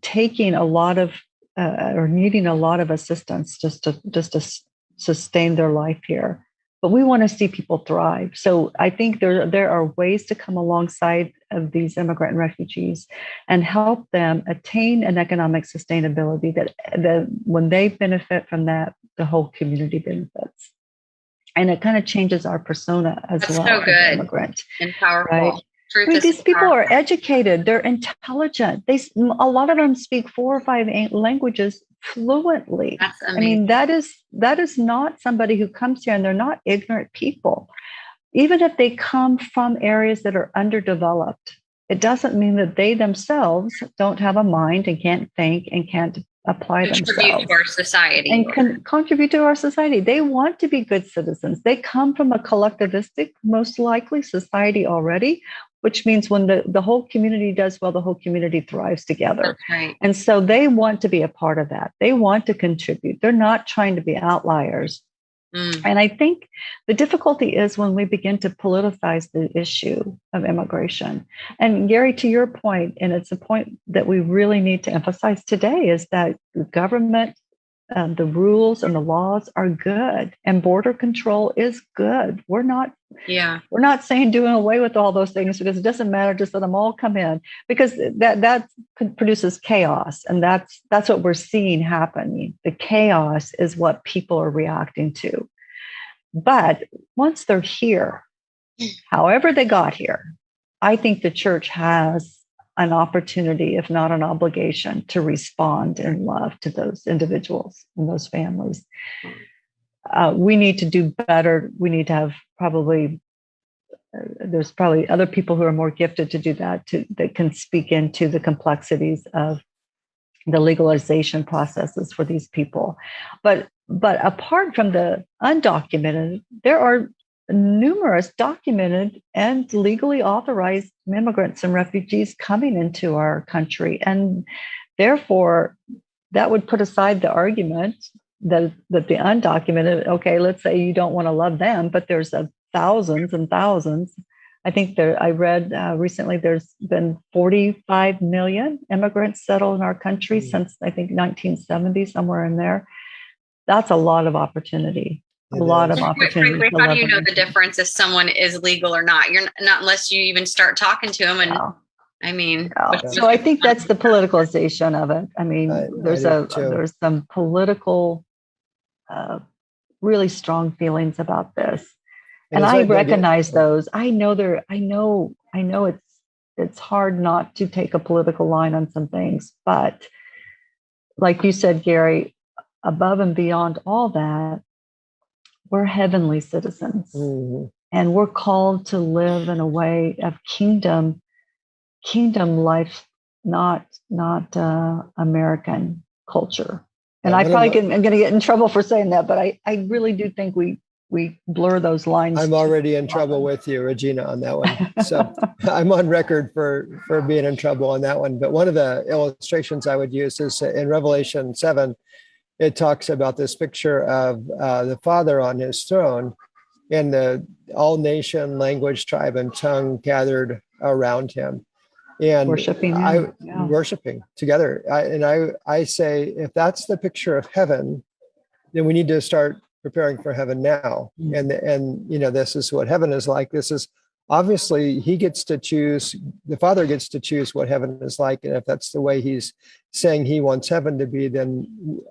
taking a lot of or needing a lot of assistance just to sustain their life here. but we want to see people thrive. So I think there are ways to come alongside of these immigrant and refugees and help them attain an economic sustainability that when they benefit from that, the whole community benefits. And it kind of changes our persona as That's well. So good. As immigrant, and powerful. Right? These people are educated. They're intelligent. A lot of them speak 4 or 5 languages fluently. That's amazing. That is not somebody who comes here, and they're not ignorant people. Even if they come from areas that are underdeveloped, it doesn't mean that they themselves don't have a mind and can't think and can't apply themselves to our society and can contribute to our society. They want to be good citizens. They come from a collectivistic, most likely, society already, which means when the whole community does well, the whole community thrives together. That's right. And so they want to be a part of that. They want to contribute. They're not trying to be outliers. And I think the difficulty is when we begin to politicize the issue of immigration. And Gary, to your point, and it's a point that we really need to emphasize today, is that the government, the rules and the laws are good, and border control is good. We're not saying doing away with all those things, because it doesn't matter, just let them all come in, because that produces chaos, and that's what we're seeing happening. The chaos is what people are reacting to. But once they're here, however they got here, I think the church has an opportunity, if not an obligation, to respond in love to those individuals and those families. We need to do better. We need to have there's probably other people who are more gifted to do that, that can speak into the complexities of the legalization processes for these people. But apart from the undocumented, there are numerous documented and legally authorized immigrants and refugees coming into our country. And therefore, that would put aside the argument that the undocumented, okay, let's say you don't want to love them, but there's thousands and thousands. I think I read recently there's been 45 million immigrants settled in our country since, I think, 1970, somewhere in there. That's a lot of opportunity. A lot of opportunity. Frankly, how do you know the difference if someone is legal or not? You're not, unless you even start talking to them. And I mean, so I think that's the politicalization of it. I mean, there's some political, really strong feelings about this, and I recognize those. I know it's hard not to take a political line on some things, but like you said, Gary, above and beyond all that, we're heavenly citizens, and we're called to live in a way of kingdom life, not American culture. And I'm going to get in trouble for saying that, but I really do think we blur those lines. I'm already in trouble with you, Regina, on that one. So I'm on record for being in trouble on that one. But one of the illustrations I would use is in Revelation 7. It talks about this picture of the Father on his throne, and the all nation, language, tribe, and tongue gathered around him, and worshiping together. I say, if that's the picture of heaven, then we need to start preparing for heaven now. And this is what heaven is like. This is obviously he gets to choose. The Father gets to choose what heaven is like, and if that's the way he's saying he wants heaven to be, then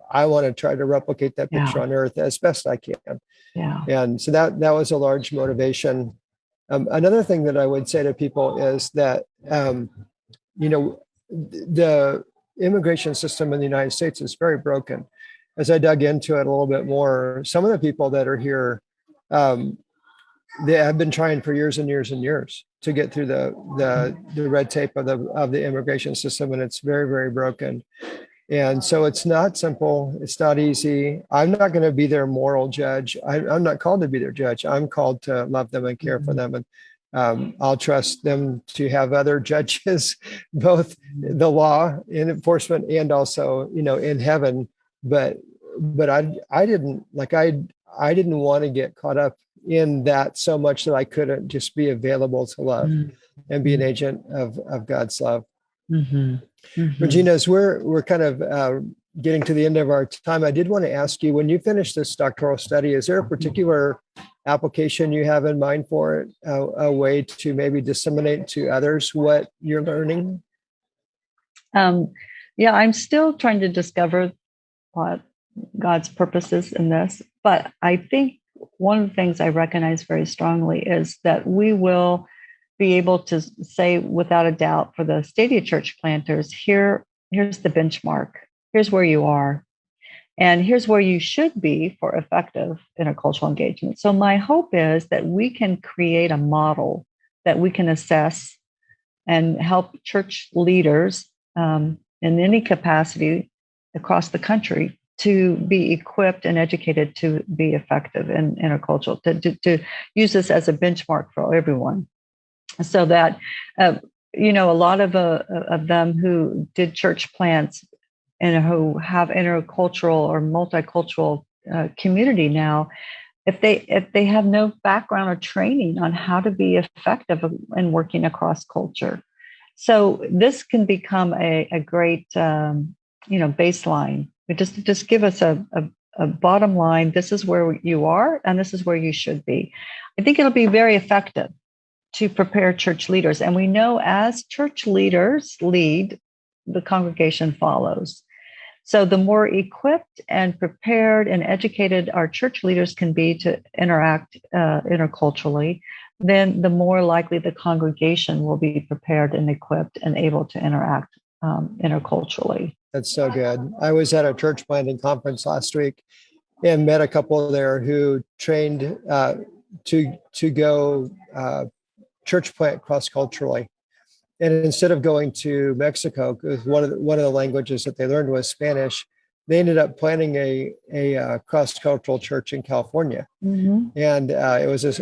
I want to try to replicate that picture on earth as best I can. And so that was a large motivation. Another thing that I would say to people is that the immigration system in the United States is very broken. As I dug into it a little bit more, some of the people that are here, they have been trying for years and years and years to get through the red tape of the immigration system, and it's very, very broken. And so it's not simple. It's not easy. I'm not going to be their moral judge. I'm not called to be their judge. I'm called to love them and care for them. And I'll trust them to have other judges, both the law and enforcement and also, in heaven. But I didn't want to get caught up in that so much that I couldn't just be available to love and be an agent of God's love. Regina, as we're kind of getting to the end of our time, I did want to ask you, when you finish this doctoral study, is there a particular application you have in mind for it, a way to maybe disseminate to others what you're learning? Yeah, I'm still trying to discover what God's purposes in this, but I think one of the things I recognize very strongly is that we will be able to say without a doubt for the Stadia Church planters, here's the benchmark. Here's where you are. And here's where you should be for effective intercultural engagement. So my hope is that we can create a model that we can assess and help church leaders in any capacity across the country to be equipped and educated to be effective in intercultural, to use this as a benchmark for everyone. So that, a lot of them who did church plants and who have intercultural or multicultural community now, if they have no background or training on how to be effective in working across culture. So this can become a great, baseline. It just give us a bottom line. This is where you are, and this is where you should be. I think it'll be very effective to prepare church leaders. And we know as church leaders lead, the congregation follows. So the more equipped and prepared and educated our church leaders can be to interact interculturally, then the more likely the congregation will be prepared and equipped and able to interact interculturally. That's so good. I was at a church planting conference last week and met a couple there who trained to go church plant cross-culturally. And instead of going to Mexico, because one of the languages that they learned was Spanish, they ended up planting a cross-cultural church in California. Mm-hmm. And it was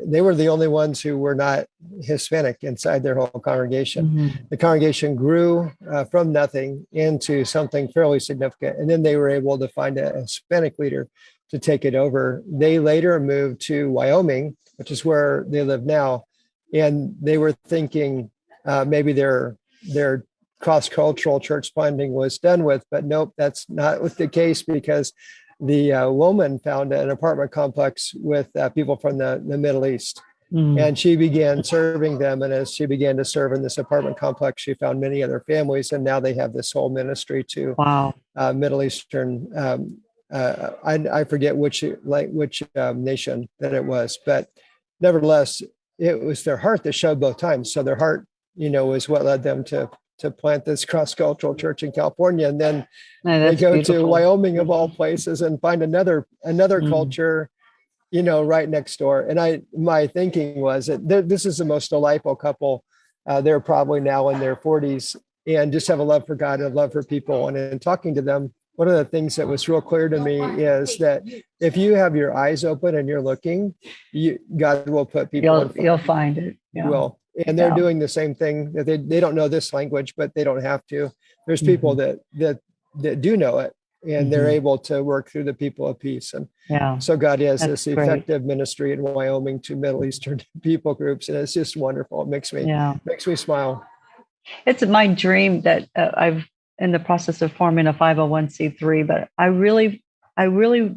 they were the only ones who were not Hispanic inside their whole congregation. Mm-hmm. The congregation grew from nothing into something fairly significant. And then they were able to find a Hispanic leader to take it over. They later moved to Wyoming, which is where they live now. And they were thinking maybe their cross-cultural church planting was done with, but nope, that's not the case, because the woman found an apartment complex with people from the Middle East. And she began serving them. And as she began to serve in this apartment complex, she found many other families. And now they have this whole ministry to Middle Eastern, I forget which nation that it was, but nevertheless, it was their heart that showed both times. So their heart, is what led them to plant this cross-cultural church in California. And then they go beautiful. To Wyoming of all places and find another culture, right next door. And my thinking was that this is the most delightful couple. They're probably now in their 40s and just have a love for God and a love for people. And in talking to them, one of the things that was real clear to me is that if you have your eyes open and you're looking, God will put people. You'll find it. Yeah. You will. And they're doing the same thing. That they don't know this language, but they don't have to. There's people that do know it, and they're able to work through the people of peace. And so God has this effective ministry in Wyoming to Middle Eastern people groups, and it's just wonderful. It makes me smile. It's my dream that I've in the process of forming a 501c3, but I really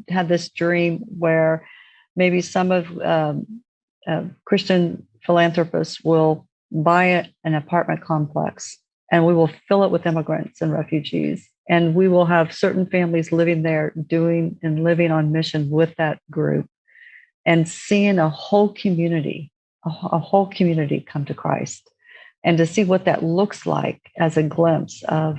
had this dream where maybe some of Christian philanthropists will buy an apartment complex, and we will fill it with immigrants and refugees. And we will have certain families living there, doing and living on mission with that group, and seeing a whole community come to Christ, and to see what that looks like as a glimpse of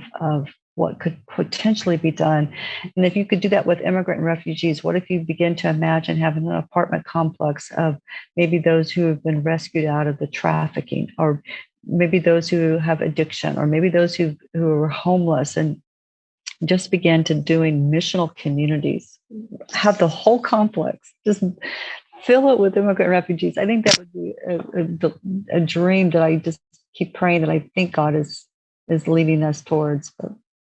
what could potentially be done. And if you could do that with immigrant and refugees, what if you begin to imagine having an apartment complex of maybe those who have been rescued out of the trafficking, or maybe those who have addiction, or maybe those who are homeless, and just begin to doing missional communities, have the whole complex, just fill it with immigrant refugees. I think that would be a dream that I just keep praying that I think God is leading us towards, but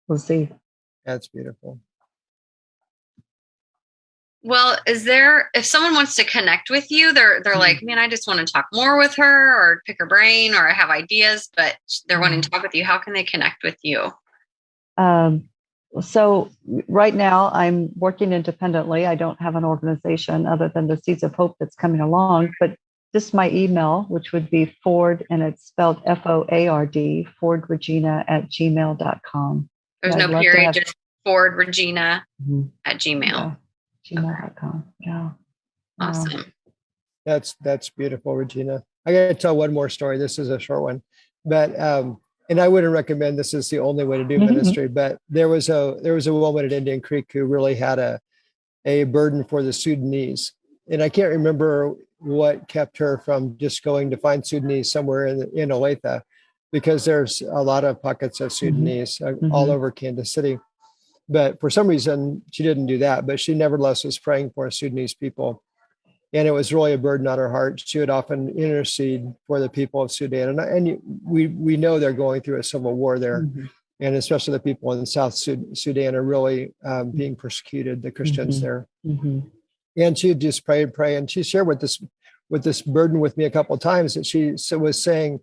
we'll see. That's beautiful. Well, if someone wants to connect with you, they're like, man, I just want to talk more with her, or pick her brain, or I have ideas, but they're wanting to talk with you. How can they connect with you? So right now I'm working independently. I don't have an organization other than the Seeds of Hope that's coming along, but just my email, which would be Foard, and it's spelled Foard, FoardRegina@gmail.com. There's no period, just Foard Regina at Gmail. Yeah, gmail.com. Yeah. Awesome. That's beautiful, Regina. I got to tell one more story. This is a short one, but and I wouldn't recommend this is the only way to do ministry. But there was a woman at Indian Creek who really had a burden for the Sudanese, and I can't remember what kept her from just going to find Sudanese somewhere in Olathe, because there's a lot of pockets of Sudanese all over Kansas City. But for some reason, she didn't do that. But she nevertheless was praying for Sudanese people. And it was really a burden on her heart. She would often intercede for the people of Sudan. And we know they're going through a civil war there. And especially the people in South Sudan are really being persecuted, the Christians there. And she would just pray. And she shared with this burden with me a couple of times, that she was saying,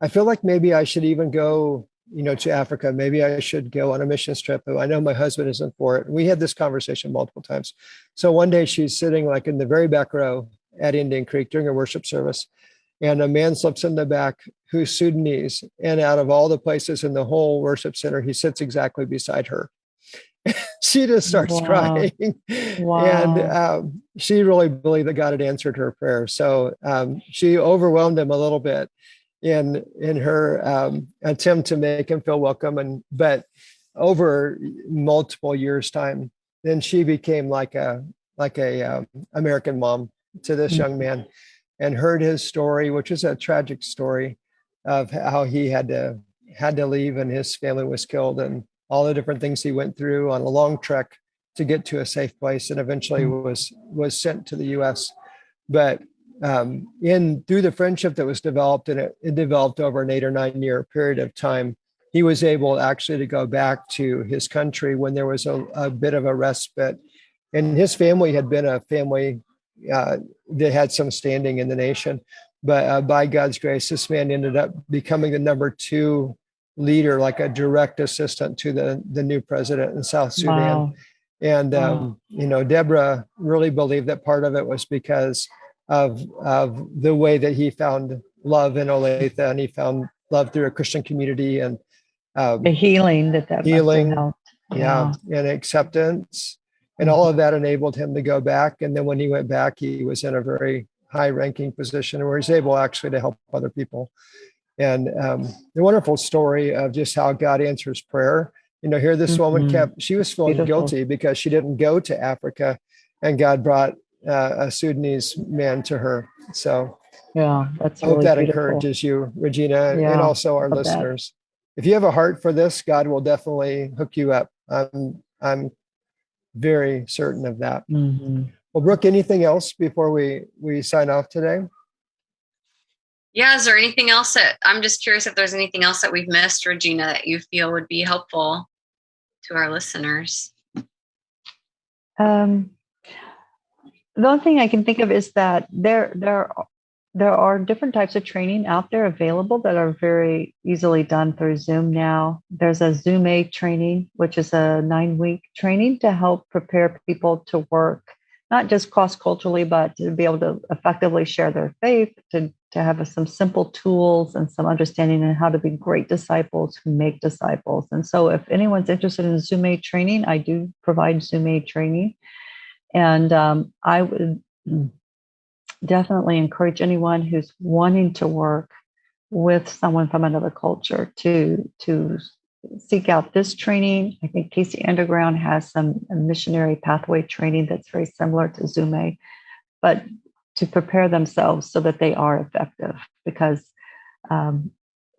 I feel like maybe I should even go, to Africa. Maybe I should go on a mission trip. I know my husband isn't for it. We had this conversation multiple times. So one day she's sitting like in the very back row at Indian Creek during a worship service, and a man slips in the back who's Sudanese. And out of all the places in the whole worship center, he sits exactly beside her. She just starts crying. And she really believed that God had answered her prayer. So she overwhelmed him a little bit in her attempt to make him feel welcome. But over multiple years' time, then she became like a American mom to this young man, and heard his story, which is a tragic story of how he had to leave and his family was killed, and all the different things he went through on a long trek to get to a safe place, and eventually was sent to the U.S. But through the friendship that was developed, and it developed over an 8 or 9 year period of time, he was able actually to go back to his country when there was a bit of a respite. And his family had been a family that had some standing in the nation. But by God's grace, this man ended up becoming the number 2 leader, like a direct assistant to the new president in South Sudan. And, Deborah really believed that part of it was because of the way that he found love in Olathe, and he found love through a Christian community, and the healing that healing, and acceptance, and all of that enabled him to go back. And then when he went back, he was in a very high-ranking position where he's able actually to help other people. And the wonderful story of just how God answers prayer. Here this woman she was feeling guilty because she didn't go to Africa, and God brought a Sudanese man to her. So that's I hope really that beautiful. Encourages you, Regina, and also our listeners. If you have a heart for this, God will definitely hook you up. I'm very certain of that. Well, Brooke, anything else before we sign off today? Yeah, is there anything else I'm just curious if there's anything else that we've missed, Regina, that you feel would be helpful to our listeners? The only thing I can think of is that there are different types of training out there available that are very easily done through Zoom now. There's a Zoom A training, which is a 9-week training to help prepare people to work, not just cross-culturally, but to be able to effectively share their faith, to have some simple tools and some understanding on how to be great disciples who make disciples. And so if anyone's interested in Zoom A training, I do provide Zoom A training. And I would definitely encourage anyone who's wanting to work with someone from another culture to seek out this training. I think Casey Underground has some missionary pathway training that's very similar to Zoom A, but to prepare themselves so that they are effective, because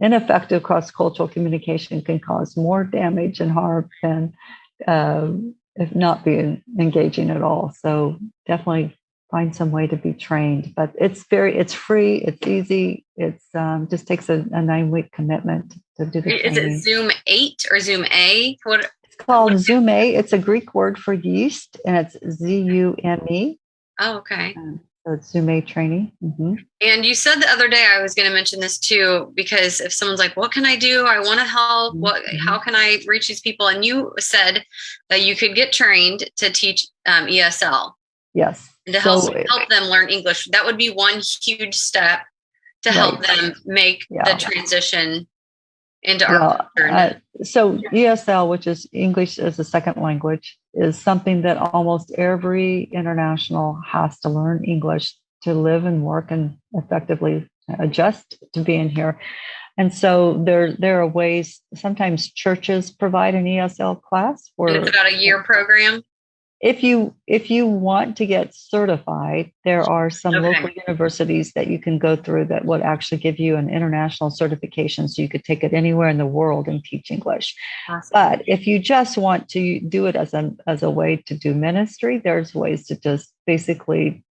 ineffective cross-cultural communication can cause more damage and harm than if not being engaging at all. So definitely find some way to be trained, but it's free, it's easy. It's just takes a 9-week commitment to do the training. Is it Zoom 8 or Zoom A? It's called Zoom A. It's a Greek word for yeast, and it's Zume. Oh, okay. So it's Zume training. Mm-hmm. And you said the other day, I was going to mention this too, because if someone's like, what can I do? I want to help. How can I reach these people? And you said that you could get trained to teach ESL. Yes. And to help them learn English. That would be one huge step to help them make the transition into our culture. So ESL, which is English as a second language, is something that almost every international has to learn English to live and work and effectively adjust to being here. And so there are ways, sometimes churches provide an ESL class. And it's about a year program? If you want to get certified, there are some local universities that you can go through that would actually give you an international certification, so you could take it anywhere in the world and teach English. Awesome. But if you just want to do it as a way to do ministry, there's ways to just basically,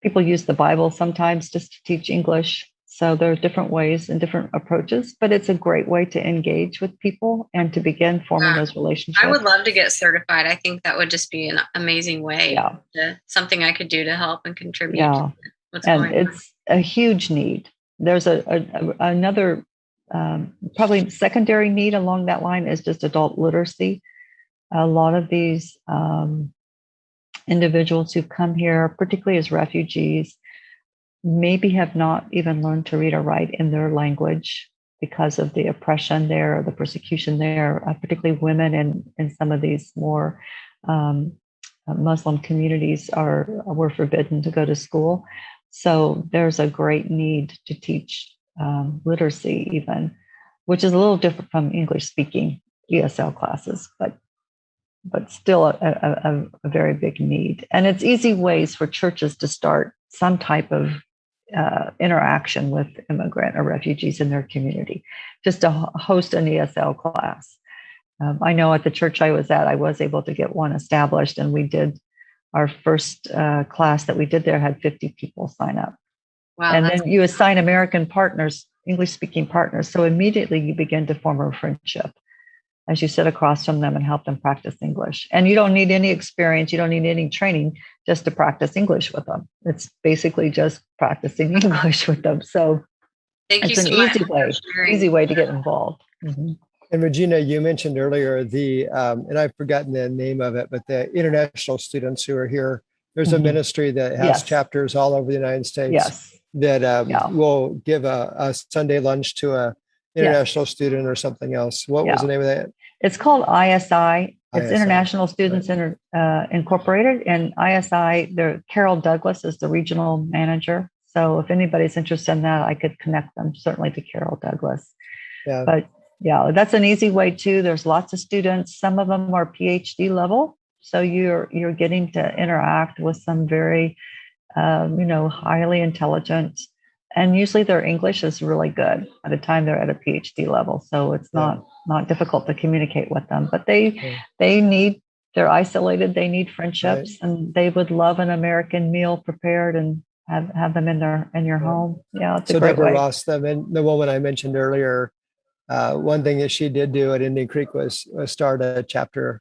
people use the Bible sometimes just to teach English. So there are different ways and different approaches, but it's a great way to engage with people and to begin forming those relationships. I would love to get certified. I think that would just be an amazing way, something I could do to help and contribute. Yeah, and it's a huge need. There's another probably secondary need along that line is just adult literacy. A lot of these individuals who come here, particularly as refugees, maybe have not even learned to read or write in their language because of the oppression there, or the persecution there, particularly women in some of these more Muslim communities were forbidden to go to school. So there's a great need to teach literacy even, which is a little different from English speaking ESL classes, but still a very big need. And it's easy ways for churches to start some type of interaction with immigrant or refugees in their community, just to host an ESL class. I know at the church I was at, I was able to get one established, and we did our first class that we did there had 50 people sign up. Wow, and then you assign American partners, English-speaking partners. So immediately you begin to form a friendship as you sit across from them and help them practice English. And you don't need any experience, you don't need any training just to practice English with them. It's basically just practicing English with them. So it's an easy way to get involved. Mm-hmm. And Regina, you mentioned earlier and I've forgotten the name of it, but the international students who are here, there's a ministry that has chapters all over the United States that will give a Sunday lunch to a international student or something else. What was the name of that? It's called ISI. It's International Students Incorporated, and ISI, Carol Douglas is the regional manager. So if anybody's interested in that, I could connect them certainly to Carol Douglas. Yeah. But that's an easy way too. There's lots of students. Some of them are PhD level. So you're getting to interact with some very, highly intelligent, and usually their English is really good by the time they're at a PhD level. So it's not difficult to communicate with them, but they're isolated. They need friendships, and they would love an American meal prepared and have them in your home. Yeah. It's a great Deborah way. Ross, the woman I mentioned earlier, one thing that she did do at Indian Creek was start a chapter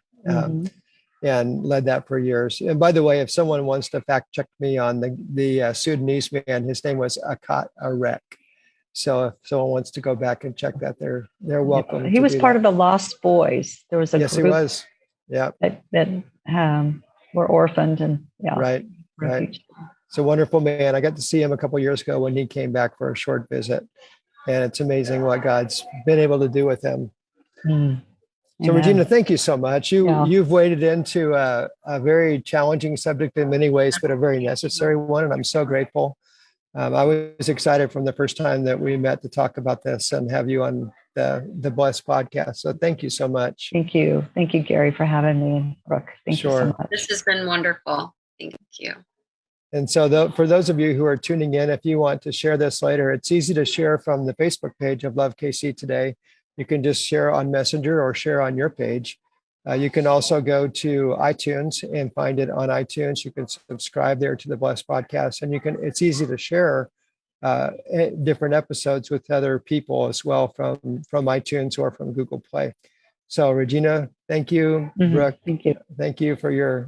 and led that for years. And by the way, if someone wants to fact check me on the Sudanese man, his name was Akat Arek. So if someone wants to go back and check that, they're welcome. He was part of the Lost Boys. There was a group he was. Yeah. That were orphaned and Right. It's a wonderful man. I got to see him a couple of years ago when he came back for a short visit, and it's amazing what God's been able to do with him. So Regina, thank you so much. You've waded into a very challenging subject in many ways, but a very necessary one. And I'm so grateful. I was excited from the first time that we met to talk about this and have you on the Bless podcast. So thank you so much. Thank you. Thank you, Gary, for having me. And Brooke, thank you so much. This has been wonderful. Thank you. And so for those of you who are tuning in, if you want to share this later, it's easy to share from the Facebook page of Love KC Today. You can just share on Messenger or share on your page. You can also go to iTunes and find it on iTunes. You can subscribe there to the Bless podcast, and it's easy to share different episodes with other people as well from iTunes or from Google Play. So Regina, thank you. Brooke, thank you. Thank you for your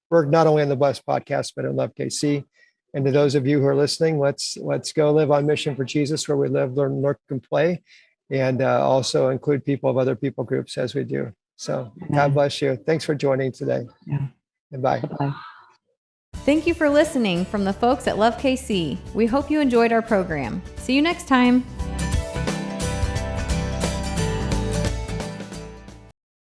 work not only on the Blessed podcast, but in Love KC. And to those of you who are listening, let's go live on mission for Jesus, where we live, learn, work, and play, and also include people of other people groups as we do. So God bless you. Thanks for joining today. Yeah. And bye. Bye-bye. Thank you for listening from the folks at Love KC. We hope you enjoyed our program. See you next time.